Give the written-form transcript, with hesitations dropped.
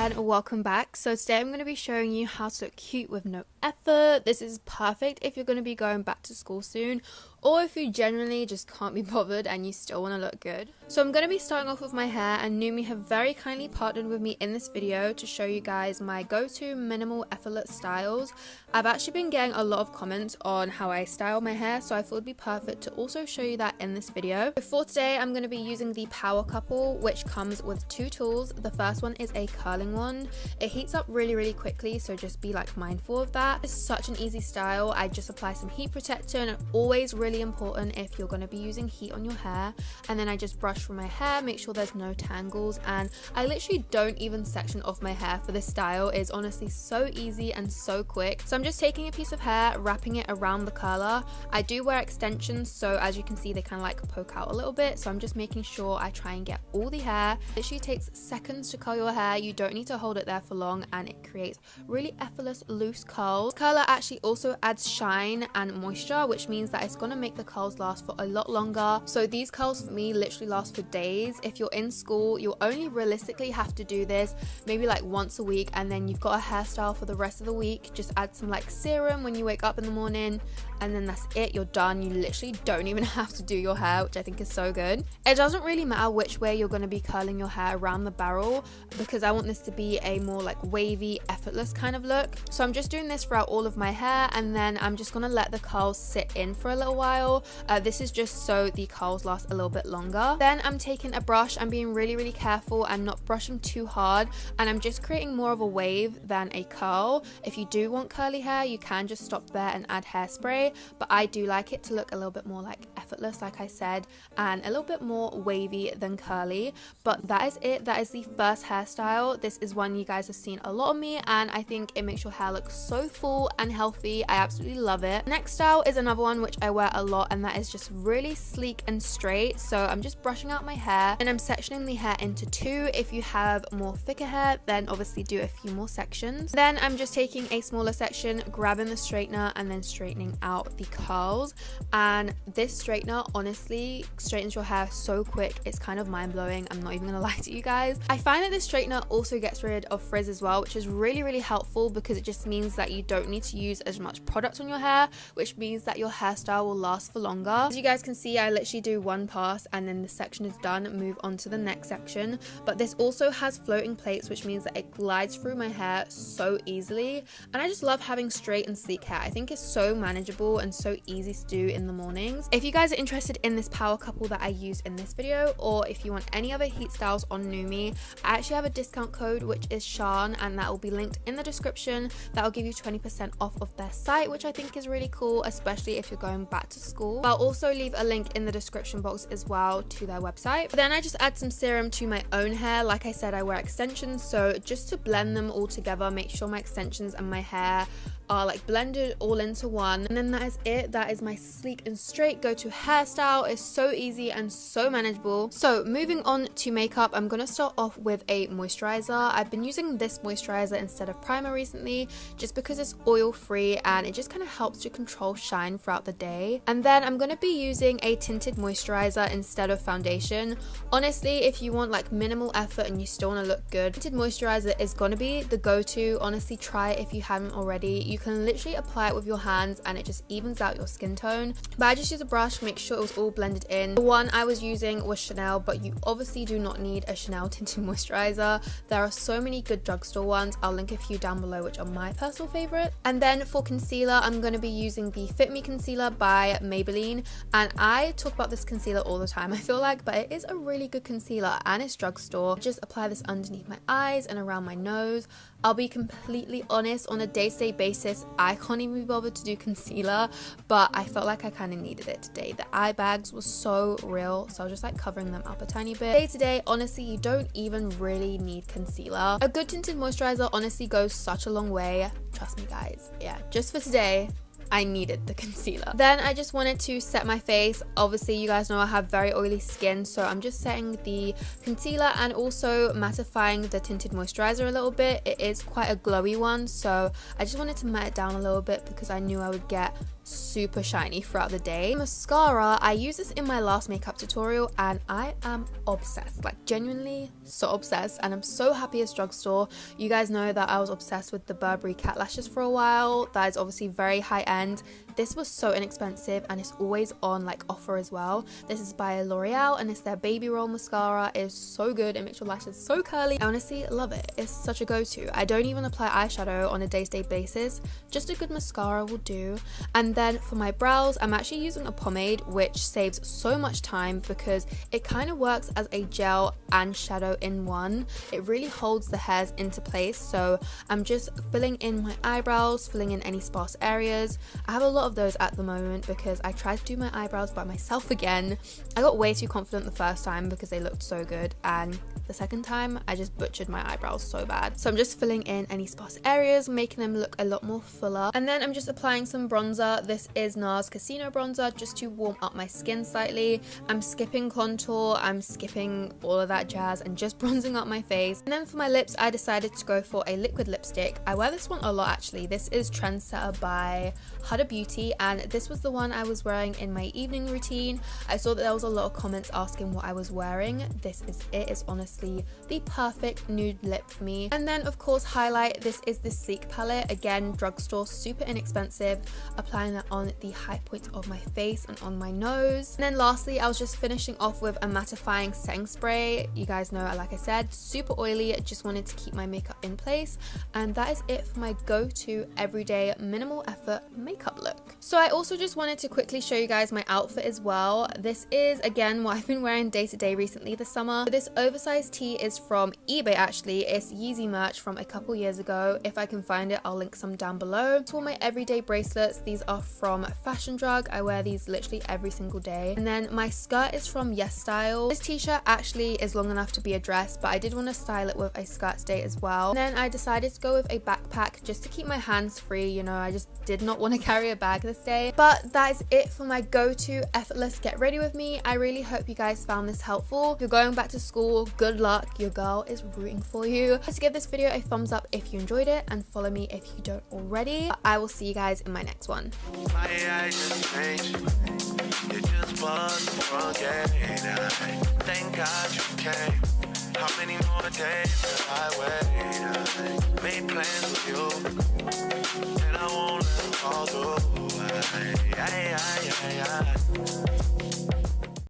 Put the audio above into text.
and welcome back. So today I'm going to be showing you how to look cute with no effort. This is perfect if you're going to be going back to school soon, or if you genuinely just can't be bothered and you still want to look good. So I'm going to be starting off with my hair, and Numi have very kindly partnered with me in this video to show you guys my go-to minimal effortless styles. I've actually been getting a lot of comments on how I style my hair, so I thought it'd be perfect to also show you that in this video. So for today I'm going to be using the Power Couple, which comes with two tools. The first one is a curling one. It heats up really quickly, so just be like mindful of that. It's such an easy style. I just apply some heat protector, and always really important if you're going to be using heat on your hair. And then I just brush through my hair, make sure there's no tangles, and I literally don't even section off my hair for this style. It's honestly so easy and so quick. So I'm just taking a piece of hair, wrapping it around the curler. I do wear extensions, so as you can see they kind of like poke out a little bit, so I'm just making sure I try and get all the hair. It literally takes seconds to curl your hair. You don't need to hold it there for long, and it creates really effortless loose curls. Curler actually also adds shine and moisture, which means that it's going to make the curls last for a lot longer. So these curls for me literally last for days. If you're in school, you'll only realistically have to do this maybe like once a week, and then you've got a hairstyle for the rest of the week. Just add some like serum when you wake up in the morning, and then that's it, you're done. You literally don't even have to do your hair, which I think is so good. It doesn't really matter which way you're going to be curling your hair around the barrel, because I want this to be a more like wavy, effortless kind of look. So I'm just doing this throughout all of my hair, and then I'm just going to let the curls sit in for a little while. This is just so the curls last a little bit longer. Then I'm taking a brush. I'm being really careful and not brushing too hard, and I'm just creating more of a wave than a curl. If you do want curly hair, you can just stop there and add hairspray, but I do like it to look a little bit more like effortless, like I said, and a little bit more wavy than curly. But that is it. That is the first hairstyle. This is one you guys have seen a lot of me, and I think it makes your hair look so full and healthy. I absolutely love it. Next style is another one which I wear a lot, and that is just really sleek and straight. So I'm just brushing out my hair, and I'm sectioning the hair into two. If you have more thicker hair, then obviously do a few more sections. Then I'm just taking a smaller section, grabbing the straightener, and then straightening out the curls. And this straightener honestly straightens your hair so quick, it's kind of mind-blowing. I'm not even gonna lie to you guys. I find that this straightener also gets rid of frizz as well, which is really helpful, because it just means that you don't need to use as much product on your hair, which means that your hairstyle will last for longer. As you guys can see, I literally do one pass, and then the section is done, move on to the next section. But this also has floating plates, which means that it glides through my hair so easily, and I just love having straight and sleek hair. I think it's so manageable and so easy to do in the mornings. If you guys are interested in this Power Couple that I used in this video, or if you want any other heat styles on Numi, I actually have a discount code which is Shan, and that will be linked in the description. That will give you 20% off of their site, which I think is really cool, especially if you're going back to school. But I'll also leave a link in the description box as well to their website. But then I just add some serum to my own hair. Like I said, I wear extensions, so just to blend them all together, make sure my extensions and my hair are like blended all into one. And then that is it. That is my sleek and straight go-to hairstyle. It's so easy and so manageable. So moving on to makeup, I'm gonna start off with a moisturizer. I've been using this moisturizer instead of primer recently, just because it's oil free and it just kind of helps to control shine throughout the day. And then I'm gonna be using a tinted moisturizer instead of foundation. Honestly, if you want like minimal effort and you still want to look good, tinted moisturizer is gonna be the go-to. Honestly, try it if you haven't already. You can literally apply it with your hands, and it just evens out your skin tone. But I just use a brush, make sure it was all blended in. The one I was using was Chanel, but you obviously do not need a Chanel tinted moisturizer. There are so many good drugstore ones. I'll link a few down below, which are my personal favorite. And then for concealer, I'm going to be using the Fit Me Concealer by Maybelline, and I talk about this concealer all the time, I feel like, but it is a really good concealer, and it's drugstore. Just apply this underneath my eyes and around my nose. I'll be completely honest, on a day-to-day basis, I can't even be bothered to do concealer, but I felt like I kind of needed it today. The eye bags were so real, so I was just like covering them up a tiny bit. Day-to-day, honestly, you don't even really need concealer. A good tinted moisturizer honestly goes such a long way. Trust me, guys. Yeah, just for today, I needed the concealer. Then I just wanted to set my face. Obviously, you guys know I have very oily skin, so I'm just setting the concealer and also mattifying the tinted moisturizer a little bit. It is quite a glowy one, so I just wanted to matte it down a little bit because I knew I would get super shiny throughout the day. Mascara, I used this in my last makeup tutorial and I am obsessed, like genuinely so obsessed, and I'm so happy it's drugstore. You guys know that I was obsessed with the Burberry cat lashes for a while. That is obviously very high end. This was so inexpensive and it's always on like offer as well. This is by L'Oreal and it's their baby roll mascara. It is so good. It makes your lashes so curly. I honestly love it. It's such a go-to. I don't even apply eyeshadow on a day-to-day basis. Just a good mascara will do. And then for my brows, I'm actually using a pomade, which saves so much time because it kind of works as a gel and shadow in one. It really holds the hairs into place. So I'm just filling in my eyebrows, filling in any sparse areas. I have a lot of those at the moment because I tried to do my eyebrows by myself again. I got way too confident the first time because they looked so good, and the second time I just butchered my eyebrows so bad. So I'm just filling in any sparse areas, making them look a lot more fuller. And then I'm just applying some bronzer. This is NARS Casino bronzer just to warm up my skin slightly. I'm skipping contour, I'm skipping all of that jazz and just bronzing up my face. And then for my lips, I decided to go for a liquid lipstick. I wear this one a lot actually. This is Trendsetter by Huda Beauty, and this was the one I was wearing in my evening routine. I saw that there was a lot of comments asking what I was wearing. This is it. It's honestly the perfect nude lip for me. And then of course highlight. This is the Sleek palette, again drugstore, super inexpensive. Applying that on the high point of my face and on my nose. And then lastly, I was just finishing off with a mattifying setting spray. You guys know, like I said, super oily. I just wanted to keep my makeup in place, and that is it for my go-to everyday minimal effort makeup look. So I also just wanted to quickly show you guys my outfit as well. This is again what I've been wearing day to day recently this summer. This oversized tee is from eBay actually. It's Yeezy merch from a couple years ago. If I can find it, I'll link some down below. For my everyday bracelets, these are from Fashion Drug. I wear these literally every single day. And then my skirt is from Yes Style. This t-shirt actually is long enough to be a dress, but I did want to style it with a skirt today as well. And then I decided to go with a backpack just to keep my hands free. You know, I just did not want to carry a bag this day. But that is it for my go-to effortless get ready with me. I really hope you guys found this helpful. If you're going back to school, good luck. Your girl is rooting for you. Just give this video a thumbs up if you enjoyed it, and follow me if you don't already. I will see you guys in my next one. My eyes just changed. You just was drunk and I thank God you came. How many more days till I wait? I made plans with you, and I won't let them fall through.